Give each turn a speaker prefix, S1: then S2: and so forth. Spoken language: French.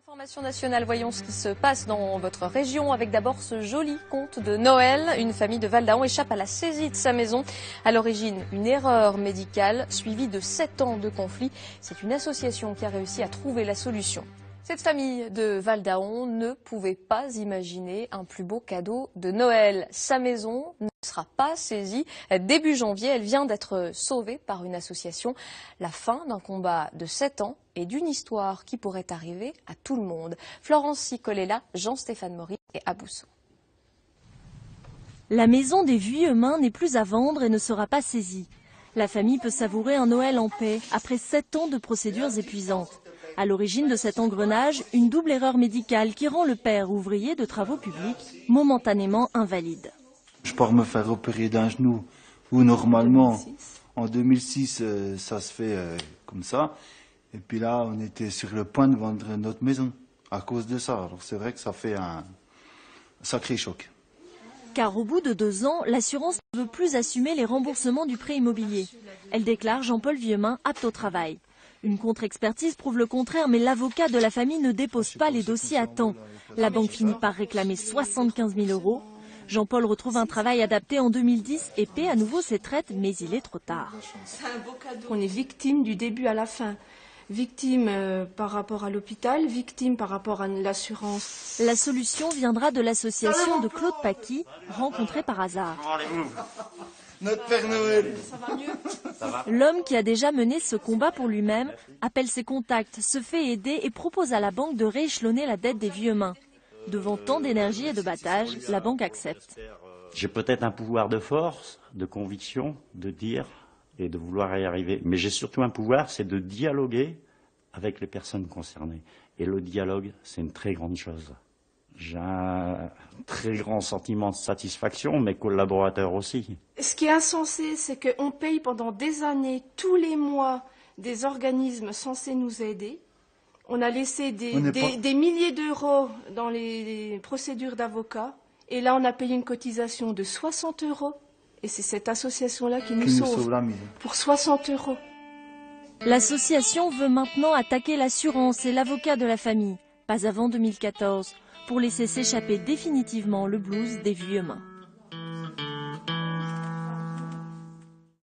S1: Information nationale, voyons ce qui se passe dans votre région avec d'abord ce joli conte de Noël. Une famille de Val-d'Aon échappe à la saisie de sa maison. À l'origine, une erreur médicale suivie de 7 ans de conflit. C'est une association qui a réussi à trouver la solution. Cette famille de Val-d'Aon ne pouvait pas imaginer un plus beau cadeau de Noël. Sa maison ne sera pas saisie. Début janvier, elle vient d'être sauvée par une association. La fin d'un combat de 7 ans et d'une histoire qui pourrait arriver à tout le monde. Florence Sicolella, Jean-Stéphane Maurice et Abousso.
S2: La maison des Vuillemins n'est plus à vendre et ne sera pas saisie. La famille peut savourer un Noël en paix après 7 ans de procédures épuisantes. À l'origine de cet engrenage, une double erreur médicale qui rend le père ouvrier de travaux publics momentanément invalide.
S3: Je pars me faire opérer d'un genou où normalement en 2006 ça se fait comme ça. Et puis là on était sur le point de vendre notre maison à cause de ça. Alors c'est vrai que ça fait un sacré choc.
S2: Car au bout de 2 ans, l'assurance ne veut plus assumer les remboursements du prêt immobilier. Elle déclare Jean-Paul Vuillemin apte au travail. Une contre-expertise prouve le contraire, mais l'avocat de la famille ne dépose pas les dossiers à temps. La banque finit par réclamer 75 000 €. Jean-Paul retrouve un travail adapté en 2010 et paie à nouveau ses traites, mais il est trop tard.
S4: C'est un beau cadeau. On est victime du début à la fin. Victime par rapport à l'hôpital, victime par rapport à l'assurance.
S2: La solution viendra de l'association de Claude Paquis, rencontrée par hasard.
S3: Notre Père Noël.
S2: L'homme qui a déjà mené ce combat pour lui-même appelle ses contacts, se fait aider et propose à la banque de rééchelonner la dette des Vuillemins. Devant tant d'énergie et de battage, la banque accepte.
S5: J'ai peut-être un pouvoir de force, de conviction, de dire et de vouloir y arriver. Mais j'ai surtout un pouvoir, c'est de dialoguer avec les personnes concernées. Et le dialogue, c'est une très grande chose. J'ai un très grand sentiment de satisfaction, mes collaborateurs aussi.
S4: Ce qui est insensé, c'est qu'on paye pendant des années, tous les mois, des organismes censés nous aider. On a laissé des milliers d'euros dans les procédures d'avocats. Et là, on a payé une cotisation de 60 €. Et c'est cette association-là qui nous sauve pour 60 €.
S2: L'association veut maintenant attaquer l'assurance et l'avocat de la famille. Pas avant 2014. Pour laisser s'échapper définitivement le blues des Vuillemins.